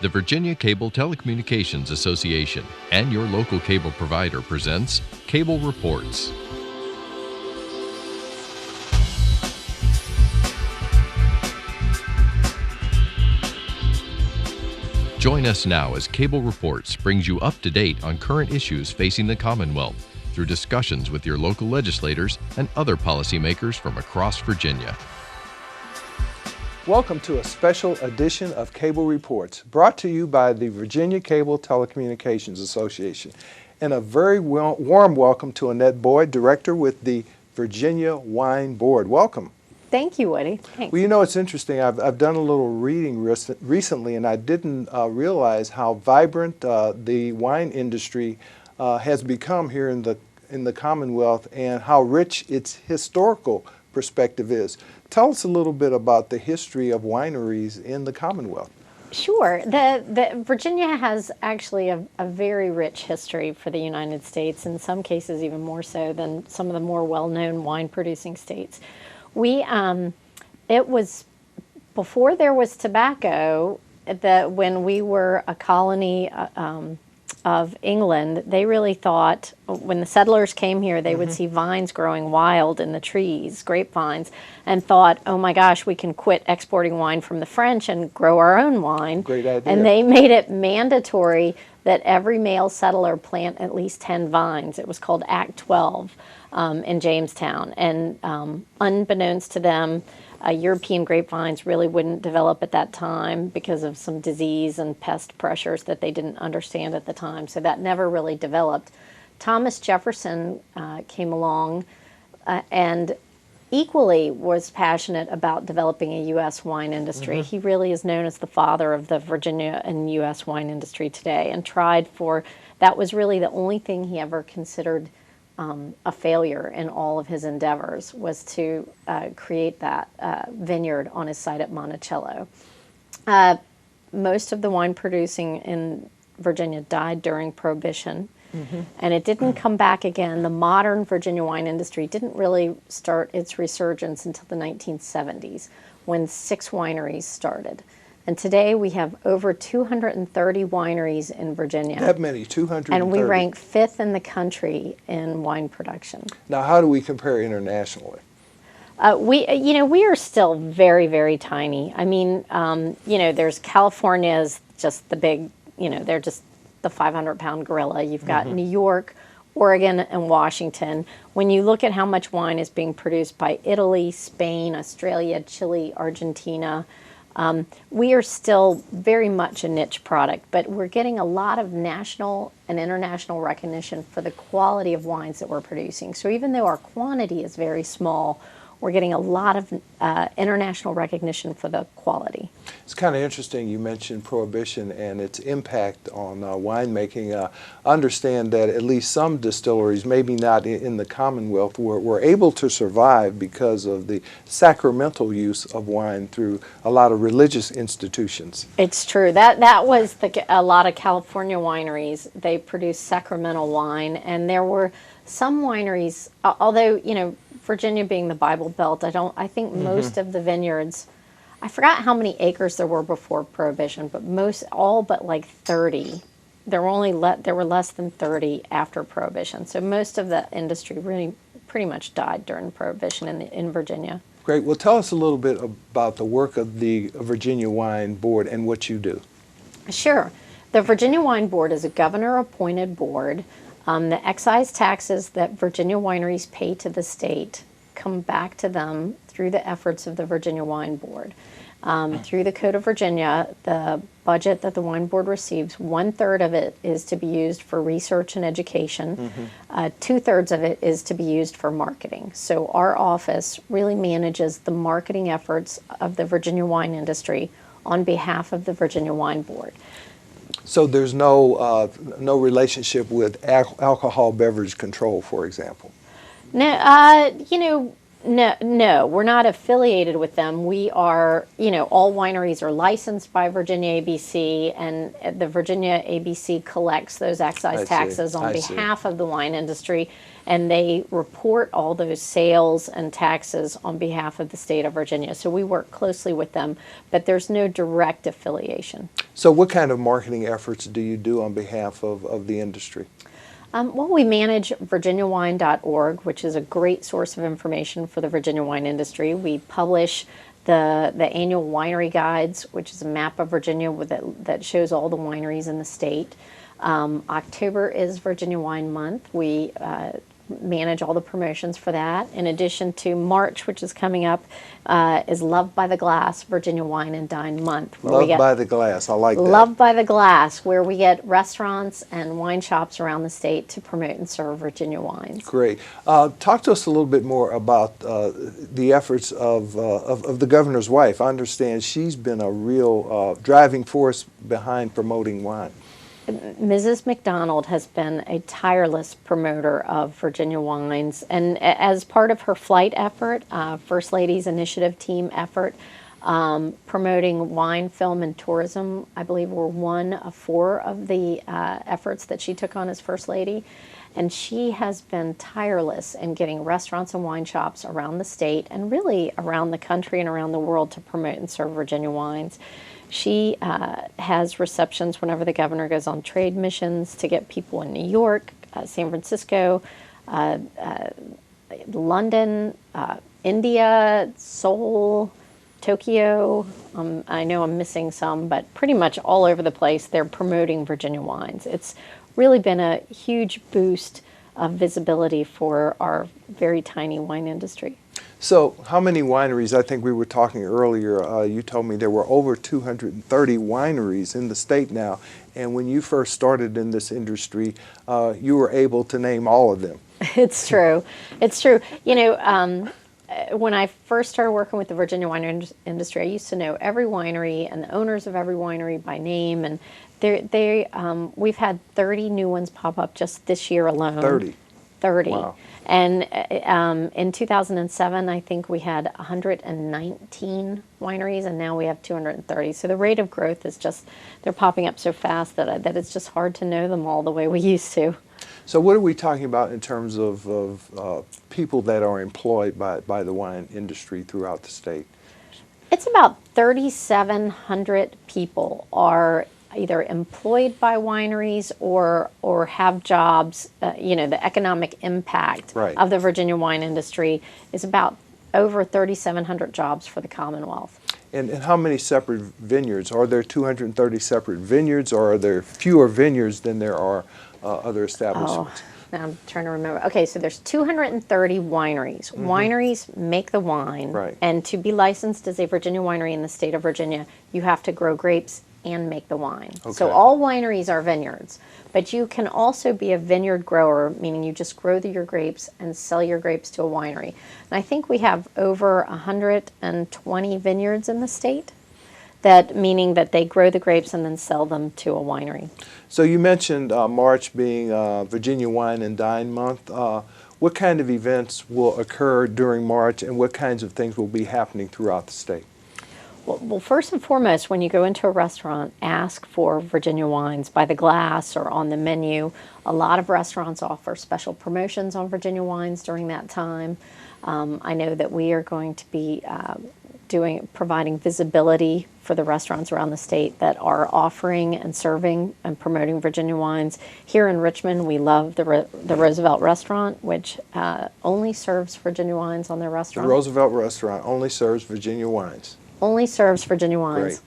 The Virginia Cable Telecommunications Association and your local cable provider presents Cable Reports. Join us now as Cable Reports brings you up to date on current issues facing the Commonwealth through discussions with your local legislators and other policymakers from across Virginia. Welcome to a special edition of Cable Reports, brought to you by the Virginia Cable Telecommunications Association. And a very warm welcome to Annette Boyd, Director with the Virginia Wine Board. Welcome. Thank you, Woody. Thanks. Well, you know, it's interesting. I've done a little reading recently, and I didn't realize how vibrant the wine industry has become here in the Commonwealth, and how rich its historical perspective is. Tell us a little bit about the history of wineries in the Commonwealth. Sure. The Virginia has actually a very rich history for the United States, in some cases even more so than some of the more well-known wine-producing states. It was before there was tobacco, when we were a colony of England, they really thought, when the settlers came here, they would see vines growing wild in the trees, grapevines, and thought, oh my gosh, we can quit exporting wine from the French and grow our own wine. Great idea. And they made it mandatory that every male settler plant at least 10 vines. It was called Act 12 in Jamestown. And unbeknownst to them, European grapevines really wouldn't develop at that time because of some disease and pest pressures that they didn't understand at the time. So that never really developed. Thomas Jefferson came along and equally was passionate about developing a U.S. wine industry. He really is known as the father of the Virginia and U.S. wine industry today, and that was really the only thing he ever considered a failure in all of his endeavors, was to create that vineyard on his site at Monticello. Most of the wine producing in Virginia died during Prohibition, and it didn't come back again. The modern Virginia wine industry didn't really start its resurgence until the 1970s, when 6 wineries started. And today we have over 230 wineries in Virginia. That many, 230. And we rank 5th in the country in wine production. Now, how do we compare internationally? We are still very, very tiny. I mean, there's California is just the big, they're just the 500-pound gorilla. You've got New York, Oregon, and Washington. When you look at how much wine is being produced by Italy, Spain, Australia, Chile, Argentina, we are still very much a niche product, but we're getting a lot of national and international recognition for the quality of wines that we're producing. So even though our quantity is very small, we're getting a lot of international recognition for the quality. It's kind of interesting you mentioned Prohibition and its impact on winemaking. I understand that at least some distilleries, maybe not in the Commonwealth, were able to survive because of the sacramental use of wine through a lot of religious institutions. It's true. That was a lot of California wineries. They produced sacramental wine, and there were some wineries, although, Virginia being the Bible Belt, I think most of the vineyards, I forgot how many acres there were before Prohibition, but all but like 30. There were less than 30 after Prohibition. So most of the industry really pretty much died during Prohibition in Virginia. Great. Well, tell us a little bit about the work of the Virginia Wine Board and what you do. Sure. The Virginia Wine Board is a governor-appointed board. The excise taxes that Virginia wineries pay to the state come back to them through the efforts of the Virginia Wine Board. Through the Code of Virginia, the budget that the Wine Board receives, 1/3 of it is to be used for research and education. 2/3 of it is to be used for marketing. So our office really manages the marketing efforts of the Virginia wine industry on behalf of the Virginia Wine Board. So there's no relationship with alcohol beverage control, for example? No, No, we're not affiliated with them. We are, all wineries are licensed by Virginia ABC, and the Virginia ABC collects those excise taxes on behalf of the wine industry, and they report all those sales and taxes on behalf of the state of Virginia. So we work closely with them, but there's no direct affiliation. So what kind of marketing efforts do you do on behalf of the industry? Well, we manage virginiawine.org, which is a great source of information for the Virginia wine industry. We publish the annual winery guides, which is a map of Virginia that shows all the wineries in the state. October is Virginia Wine Month. We manage all the promotions for that. In addition to March, which is coming up, is Love by the Glass, Virginia Wine and Dine Month. Love by the Glass, I like that. Love by the Glass, where we get restaurants and wine shops around the state to promote and serve Virginia wines. Great. Talk to us a little bit more about the efforts of the governor's wife. I understand she's been a real driving force behind promoting wine. Mrs. McDonald has been a tireless promoter of Virginia wines, and as part of her flight effort, First Lady's initiative team effort, promoting wine, film, and tourism, I believe, were one of 4 of the efforts that she took on as First Lady. And she has been tireless in getting restaurants and wine shops around the state and really around the country and around the world to promote and serve Virginia wines. She has receptions whenever the governor goes on trade missions to get people in New York, San Francisco, London, India, Seoul, Tokyo. I know I'm missing some, but pretty much all over the place they're promoting Virginia wines. It's really been a huge boost of visibility for our very tiny wine industry. So how many wineries? I think we were talking earlier, you told me there were over 230 wineries in the state now, and when you first started in this industry, you were able to name all of them. It's true. It's true. When I first started working with the Virginia wine industry, I used to know every winery and the owners of every winery by name, and we've had 30 new ones pop up just this year alone. 30. Wow. And in 2007, I think we had 119 wineries, and now we have 230. So the rate of growth is they're popping up so fast that it's just hard to know them all the way we used to. So what are we talking about in terms of people that are employed by the wine industry throughout the state? It's about 3,700 people are either employed by wineries or have jobs. The economic impact of the Virginia wine industry is about over 3,700 jobs for the Commonwealth. And how many separate vineyards? Are there 230 separate vineyards, or are there fewer vineyards than there are other establishments? Now I'm trying to remember. Okay, so there's 230 wineries. Mm-hmm. Wineries make the wine, and to be licensed as a Virginia winery in the state of Virginia, you have to grow grapes and make the wine. Okay. So all wineries are vineyards, but you can also be a vineyard grower, meaning you just grow your grapes and sell your grapes to a winery. And I think we have over 120 vineyards in the state, meaning that they grow the grapes and then sell them to a winery. So you mentioned March being Virginia Wine and Dine Month. What kind of events will occur during March, and what kinds of things will be happening throughout the state? Well, first and foremost, when you go into a restaurant, ask for Virginia wines by the glass or on the menu. A lot of restaurants offer special promotions on Virginia wines during that time. I know that we are going to be providing visibility for the restaurants around the state that are offering and serving and promoting Virginia wines. Here in Richmond, we love the Roosevelt Restaurant, which only serves Virginia wines on their restaurant. The Roosevelt Restaurant only serves Virginia wines. Only serves Virginia wines.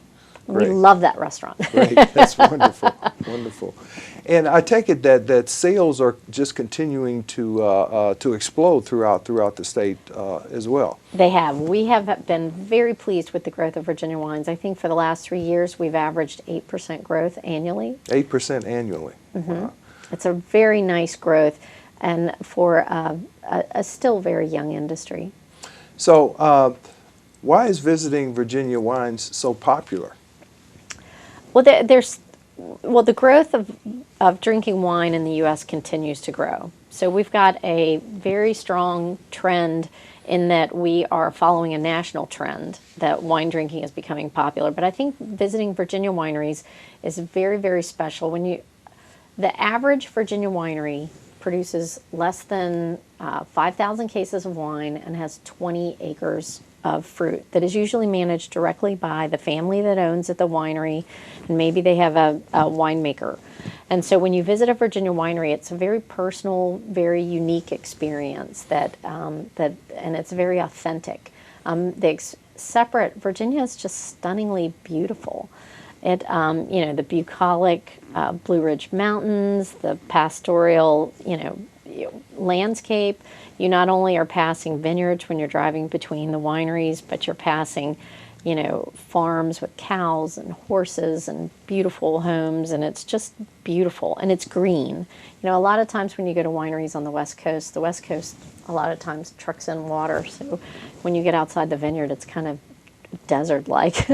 Great. We love that restaurant. Great, that's wonderful, wonderful. And I take it that sales are just continuing to explode throughout the state as well. They have. We have been very pleased with the growth of Virginia wines. I think for the last 3 years we've averaged 8% growth annually. 8% annually. Mm-hmm. Wow. It's a very nice growth, and for a still very young industry. So why is visiting Virginia wines so popular? Well, the growth of drinking wine in the U.S. continues to grow. So we've got a very strong trend in that we are following a national trend that wine drinking is becoming popular. But I think visiting Virginia wineries is very, very special. The average Virginia winery produces less than 5,000 cases of wine and has 20 acres of fruit that is usually managed directly by the family that owns at the winery, and maybe they have a winemaker. And so when you visit a Virginia winery, it's a very personal, very unique experience and it's very authentic. Virginia is just stunningly beautiful. The bucolic Blue Ridge Mountains, the pastoral, landscape. You not only are passing vineyards when you're driving between the wineries, but you're passing, farms with cows and horses and beautiful homes, and it's just beautiful, and it's green. A lot of times when you go to wineries on the West Coast, a lot of times trucks in water, so when you get outside the vineyard, it's kind of desert-like.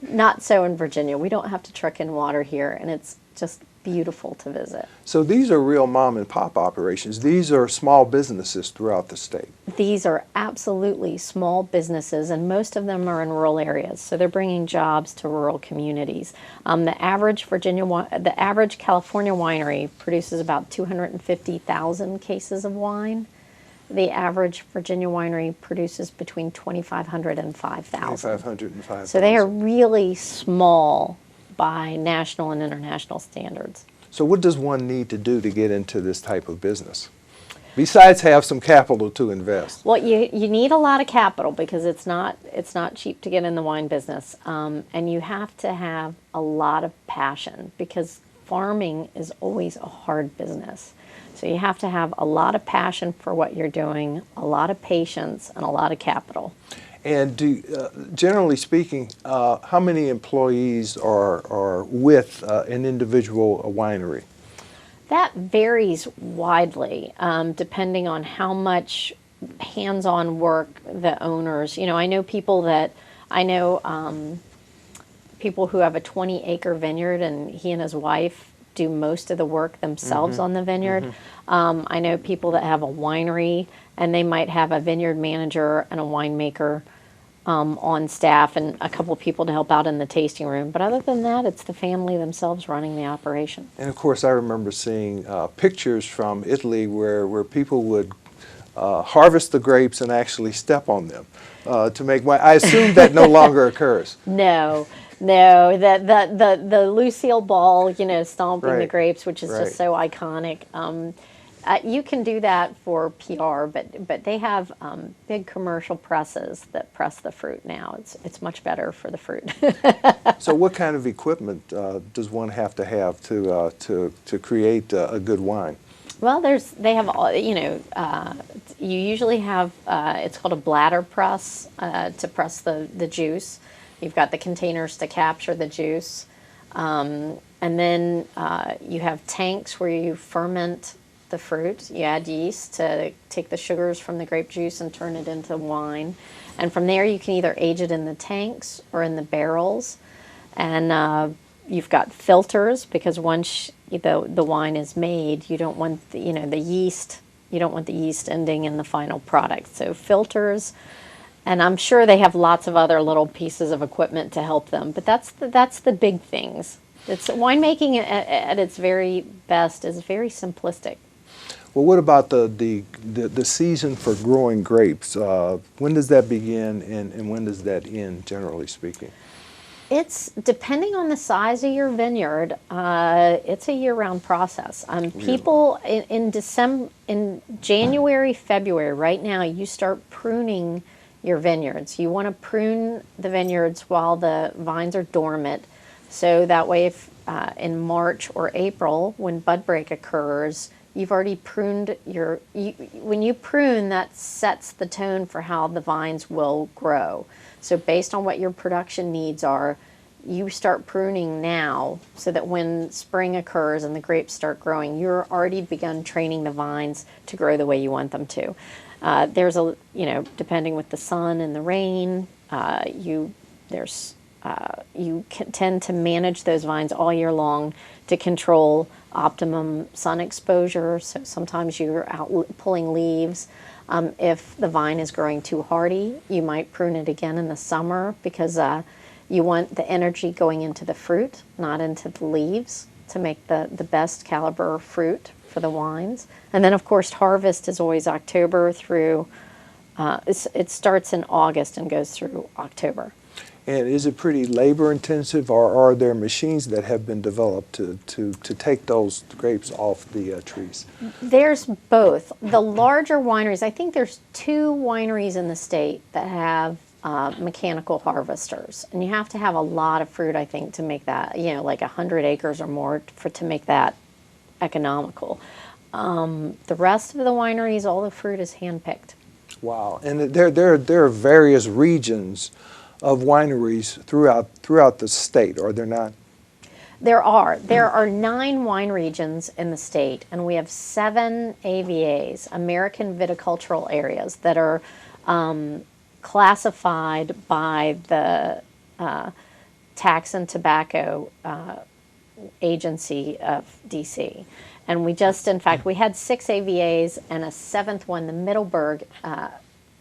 Not so in Virginia. We don't have to truck in water here, and it's just beautiful to visit. So these are real mom and pop operations. These are small businesses throughout the state. These are absolutely small businesses, and most of them are in rural areas. So they're bringing jobs to rural communities. The average California winery produces about 250,000 cases of wine. The average Virginia winery produces between 2,500 and 5,000. 2,500 and 5,000. So they are really small by national and international standards. So what does one need to do to get into this type of business? Besides have some capital to invest. Well, you need a lot of capital because it's not cheap to get in the wine business. And you have to have a lot of passion because farming is always a hard business. So you have to have a lot of passion for what you're doing, a lot of patience, and a lot of capital. And generally speaking, how many employees are with an individual winery? That varies widely, depending on how much hands-on work the owners. I know people who have a 20-acre vineyard, and he and his wife do most of the work themselves on the vineyard. I know people that have a winery, and they might have a vineyard manager and a winemaker on staff and a couple of people to help out in the tasting room. But other than that, it's the family themselves running the operation. And of course, I remember seeing pictures from Italy where people would harvest the grapes and actually step on them to make wine. I assume that no longer occurs. No, the Lucille Ball, stomping the grapes, which is just so iconic. You can do that for PR, but they have big commercial presses that press the fruit now. It's much better for the fruit. So what kind of equipment does one have to create a good wine? Well, you usually have, it's called a bladder press to press the juice. You've got the containers to capture the juice. And then you have tanks where you ferment the fruit. You add yeast to take the sugars from the grape juice and turn it into wine. And from there you can either age it in the tanks or in the barrels. And you've got filters because once the wine is made, you don't want the yeast. You don't want the yeast ending in the final product. So filters, and I'm sure they have lots of other little pieces of equipment to help them. But that's the big things. Winemaking at its very best is very simplistic. Well, what about the season for growing grapes? When does that begin and when does that end, generally speaking? It's depending on the size of your vineyard. It's a year-round process. People in January, February, right now, you start pruning your vineyards. You want to prune the vineyards while the vines are dormant, so that way, if in March or April, when bud break occurs, you've already pruned when you prune, that sets the tone for how the vines will grow. So based on what your production needs are, you start pruning now so that when spring occurs and the grapes start growing, you're already begun training the vines to grow the way you want them to. Depending with the sun and the rain, you tend to manage those vines all year long to control optimum sun exposure. So sometimes you're out pulling leaves. If the vine is growing too hardy, you might prune it again in the summer because you want the energy going into the fruit, not into the leaves, to make the best caliber fruit for the wines. And then, of course, harvest is always October through, it starts in August and goes through October. And is it pretty labor intensive, or are there machines that have been developed to take those grapes off the trees? There's both. The larger wineries, I think there's 2 wineries in the state that have mechanical harvesters. And you have to have a lot of fruit, I think, to make that, like 100 acres or more to make that economical. The rest of the wineries, all the fruit is handpicked. Wow. And there are various regions of wineries throughout the state, are there not? There are 9 wine regions in the state, and we have 7 AVAs, American Viticultural Areas, that are classified by the Tax and Tobacco Agency of DC. And in fact, we had 6 AVAs, and a 7th one, the Middleburg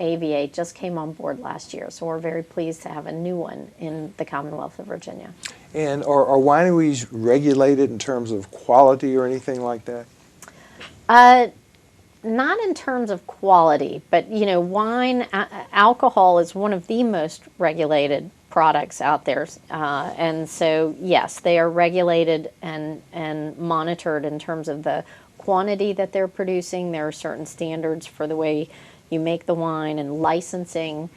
AVA, just came on board last year. So we're very pleased to have a new one in the Commonwealth of Virginia. And are wineries regulated in terms of quality or anything like that? Not in terms of quality, but wine, alcohol is one of the most regulated products out there. And so, yes, they are regulated and monitored in terms of the quantity that they're producing. There are certain standards for the way you make the wine and licensing.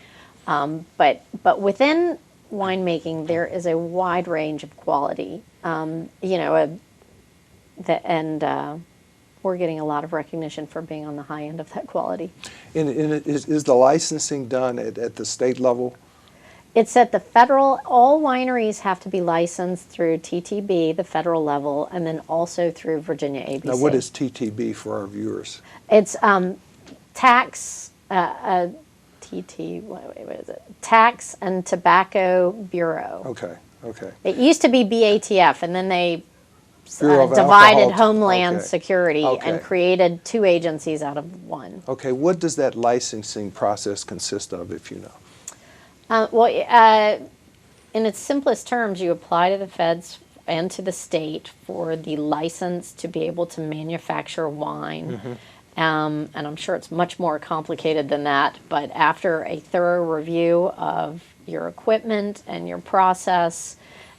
But within winemaking, there is a wide range of quality. We're getting a lot of recognition for being on the high end of that quality. And is the licensing done at the state level? It's at the federal. All wineries have to be licensed through TTB, the federal level, and then also through Virginia ABC. Now, what is TTB for our viewers? It's Tax what is it? Tax and Tobacco Bureau. Okay. It used to be BATF, and then they Alcohol. divided Homeland Security Okay. and created 2 agencies out of one. Okay, what does that licensing process consist of, if you know? In its simplest terms, you apply to the feds and to the state for the license to be able to manufacture wine. Mm-hmm. And I'm sure it's much more complicated than that, but after a thorough review of your equipment and your process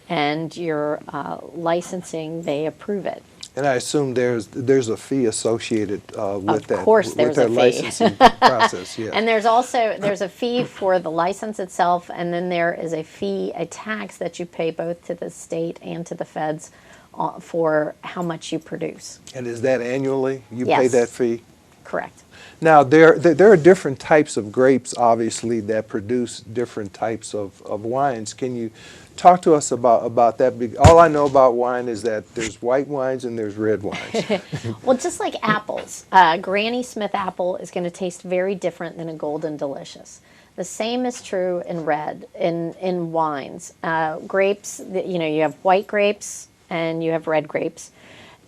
and your licensing, they approve it. And I assume there's a fee associated with that. Of course, there's a fee. Licensing process. Yeah. And there's a fee for the license itself, and then there is a tax that you pay both to the state and to the feds for how much you produce. And is that annually? You Yes. pay that fee? Correct. Now, there are different types of grapes, obviously, that produce different types of wines. Can you talk to us about that? All I know about wine is that there's white wines and there's red wines. Well, just like apples, Granny Smith apple is going to taste very different than a Golden Delicious. The same is true in wines. Grapes, you have white grapes and you have red grapes.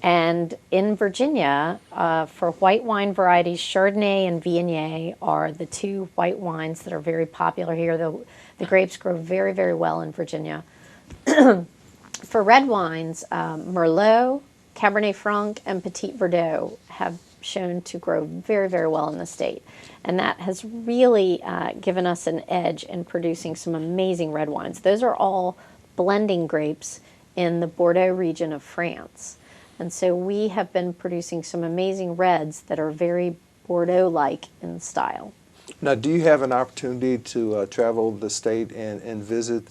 And in Virginia, for white wine varieties, Chardonnay and Viognier are the 2 white wines that are very popular here. The grapes grow very, very well in Virginia. For red wines, Merlot, Cabernet Franc, and Petit Verdot have shown to grow very, very well in the state. And that has really given us an edge in producing some amazing red wines. Those are all blending grapes in the Bordeaux region of France. And so we have been producing some amazing reds that are very Bordeaux-like in style. Now, do you have an opportunity to travel the state and visit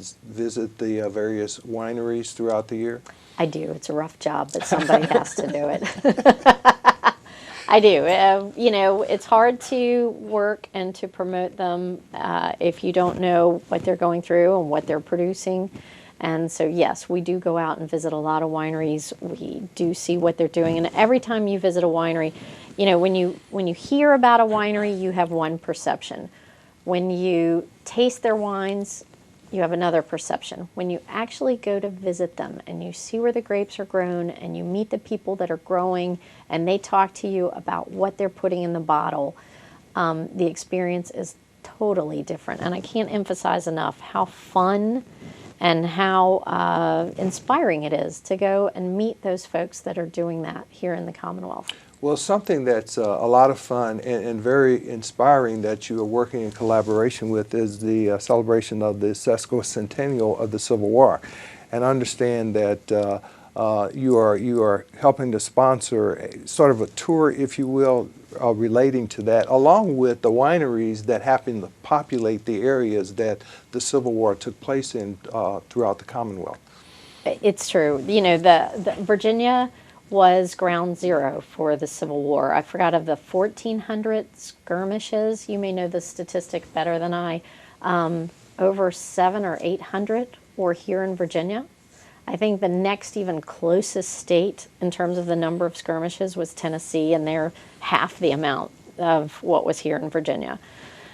the various wineries throughout the year? I do. It's a rough job, but somebody has to do it. I do. It's hard to work and to promote them if you don't know what they're going through and what they're producing. And so, yes, we do go out and visit a lot of wineries. We do see what they're doing. And every time you visit a winery, when you hear about a winery, you have one perception. When you taste their wines, you have another perception. When you actually go to visit them and you see where the grapes are grown and you meet the people that are growing and they talk to you about what they're putting in the bottle, the experience is totally different. And I can't emphasize enough how fun and how inspiring it is to go and meet those folks that are doing that here in the Commonwealth. Well, something that's a lot of fun and very inspiring that you are working in collaboration with is the celebration of the sesquicentennial of the Civil War. And I understand that you are helping to sponsor sort of a tour, if you will, relating to that, along with the wineries that happen to populate the areas that the Civil War took place in throughout the Commonwealth. It's true. You know, the Virginia was ground zero for the Civil War. I forgot of the 1,400 skirmishes. You may know the statistic better than I. Over 700 or 800 were here in Virginia. I think the next even closest state in terms of the number of skirmishes was Tennessee, and they're half the amount of what was here in Virginia.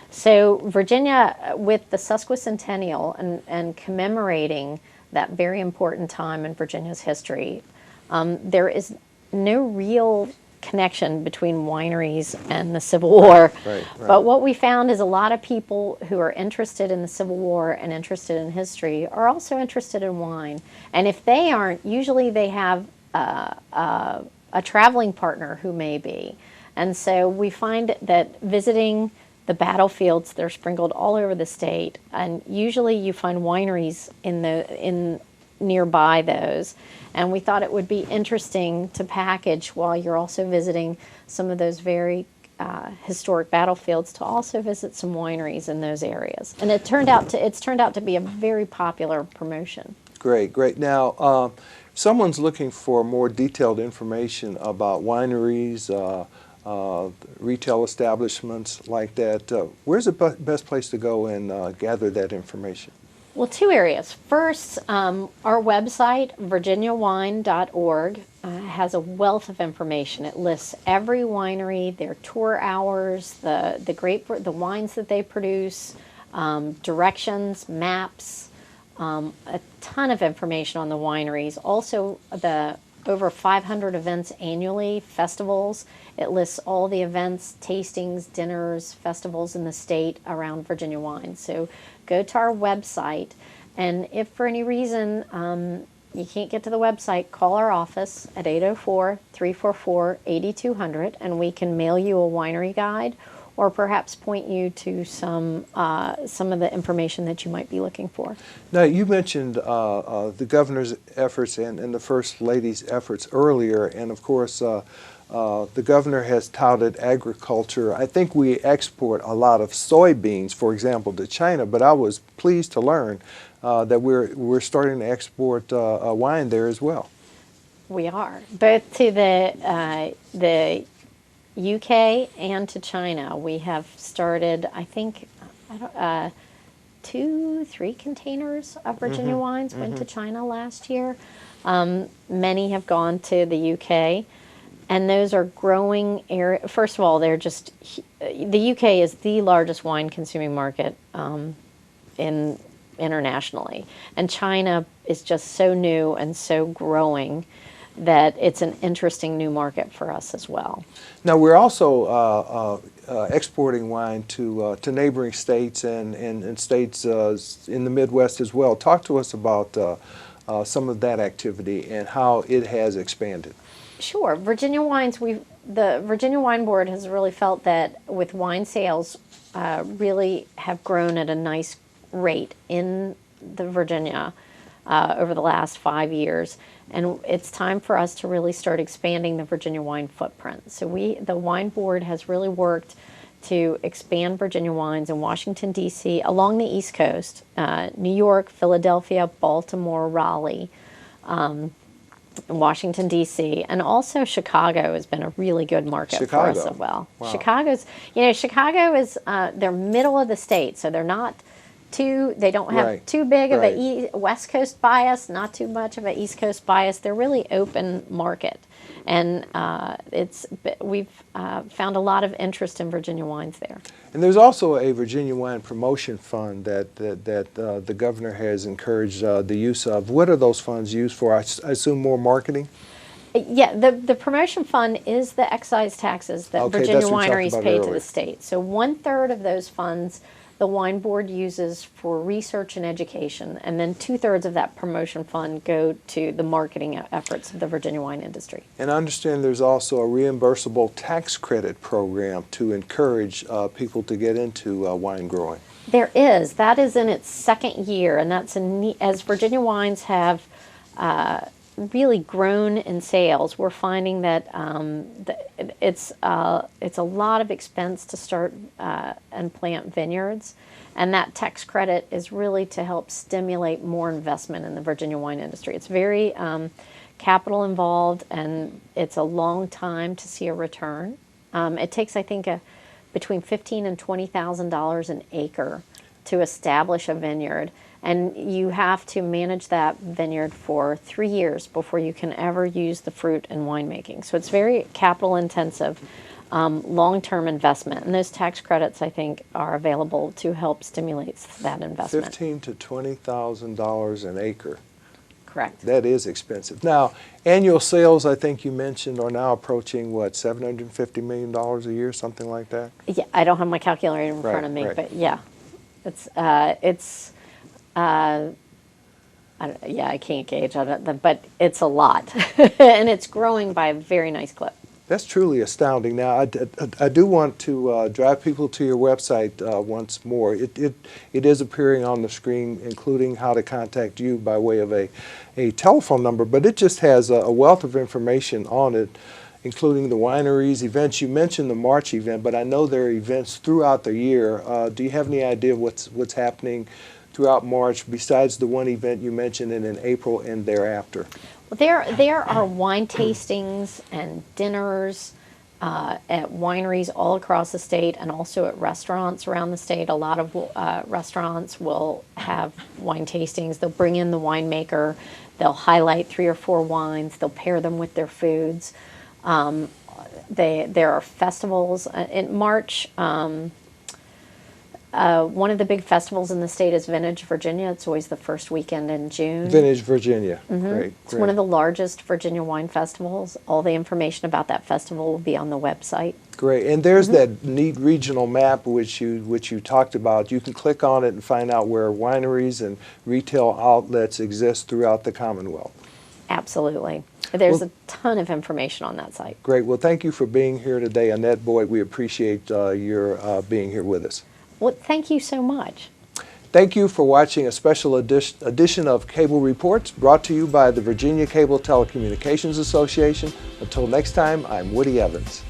So Virginia, with the sesquicentennial and commemorating that very important time in Virginia's history, there is no real connection between wineries and the Civil War. Right. But what we found is a lot of people who are interested in the Civil War and interested in history are also interested in wine. And if they aren't, usually they have a traveling partner who may be. And so we find that visiting the battlefields, they're sprinkled all over the state, and usually you find wineries in nearby those. And we thought it would be interesting to package while you're also visiting some of those very historic battlefields to also visit some wineries in those areas. And it's turned out to be a very popular promotion. Great, great. Now, someone's looking for more detailed information about wineries, retail establishments like that. Where's the best place to go and gather that information? Well, two areas. First, our website, virginiawine.org, has a wealth of information. It lists every winery, their tour hours, the wines that they produce, directions, maps, a ton of information on the wineries. Also, the over 500 events annually, festivals. It lists all the events, tastings, dinners, festivals in the state around Virginia wine. So go to our website, and if for any reason you can't get to the website, call our office at 804-344-8200, and we can mail you a winery guide or perhaps point you to some of the information that you might be looking for. Now, you mentioned the governor's efforts and the First Lady's efforts earlier, and of course the governor has touted agriculture. I think we export a lot of soybeans, for example, to China, but I was pleased to learn that we're starting to export wine there as well. We are, both to the UK and to China. We have started, I think, 2-3 containers of Virginia wines went to China last year. Many have gone to the UK, and those are growing area. First of all, the UK is the largest wine consuming market internationally, and China is just so new and so growing that it's an interesting new market for us as well. Now, we're also exporting wine to neighboring states and states in the Midwest as well. Talk to us about some of that activity and how it has expanded. Sure. Virginia wines, the Virginia Wine Board has really felt that with wine sales really have grown at a nice rate in the Virginia over the last 5 years. And it's time for us to really start expanding the Virginia wine footprint. So the Wine Board has really worked to expand Virginia wines in Washington, D.C., along the East Coast, New York, Philadelphia, Baltimore, Raleigh, Washington, D.C., and also Chicago has been a really good market for us as well. Wow. Chicago is, they're middle of the state, so they're not they don't have too big of a West Coast bias, not too much of an East Coast bias. They're really open market, and we've found a lot of interest in Virginia wines there. And there's also a Virginia Wine Promotion Fund that the governor has encouraged the use of. What are those funds used for? I assume more marketing? Yeah, the promotion fund is the excise taxes that Okay, Virginia that's what we talked wineries about pay to earlier. the state. So 1/3 of those funds the wine board uses for research and education, and then 2/3 of that promotion fund go to the marketing efforts of the Virginia wine industry. And I understand there's also a reimbursable tax credit program to encourage people to get into wine growing. There is. That is in its second year, and that's as Virginia wines have really grown in sales. We're finding that it's a lot of expense to start and plant vineyards, and that tax credit is really to help stimulate more investment in the Virginia wine industry. It's very capital involved, and it's a long time to see a return. It takes, I think, between $15,000 and $20,000 an acre to establish a vineyard, and you have to manage that vineyard for 3 years before you can ever use the fruit in winemaking. So it's very capital intensive, long-term investment, and those tax credits, I think, are available to help stimulate that investment. $15,000 to $20,000 an acre. Correct. That is expensive. Now, annual sales, I think you mentioned, are now approaching, what, $750 million a year, something like that? Yeah, I don't have my calculator in Right, front of me, right. but yeah, I can't gauge on it, but it's a lot, and it's growing by a very nice clip. That's truly astounding. Now, I do want to drive people to your website once more. It is appearing on the screen, including how to contact you by way of a telephone number, but it just has a wealth of information on it, including the wineries, events. You mentioned the March event, but I know there are events throughout the year. Do you have any idea of what's happening throughout March besides the one event you mentioned and in April and thereafter? Well, there are wine tastings and dinners at wineries all across the state, and also at restaurants around the state. A lot of restaurants will have wine tastings. They'll bring in the winemaker. They'll highlight 3 or 4 wines. They'll pair them with their foods. There are festivals in March. One of the big festivals in the state is Vintage Virginia. It's always the first weekend in June. Vintage Virginia. Great. It's one of the largest Virginia wine festivals. All the information about that festival will be on the website. Great. And there's that neat regional map which you talked about. You can click on it and find out where wineries and retail outlets exist throughout the Commonwealth. Absolutely. There's a ton of information on that site. Great. Well, thank you for being here today, Annette Boyd. We appreciate your being here with us. Well, thank you so much. Thank you for watching a special edition of Cable Reports brought to you by the Virginia Cable Telecommunications Association. Until next time, I'm Woody Evans.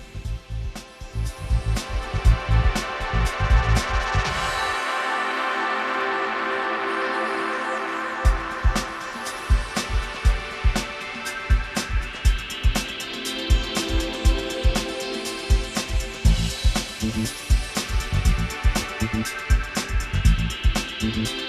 Mm-hmm.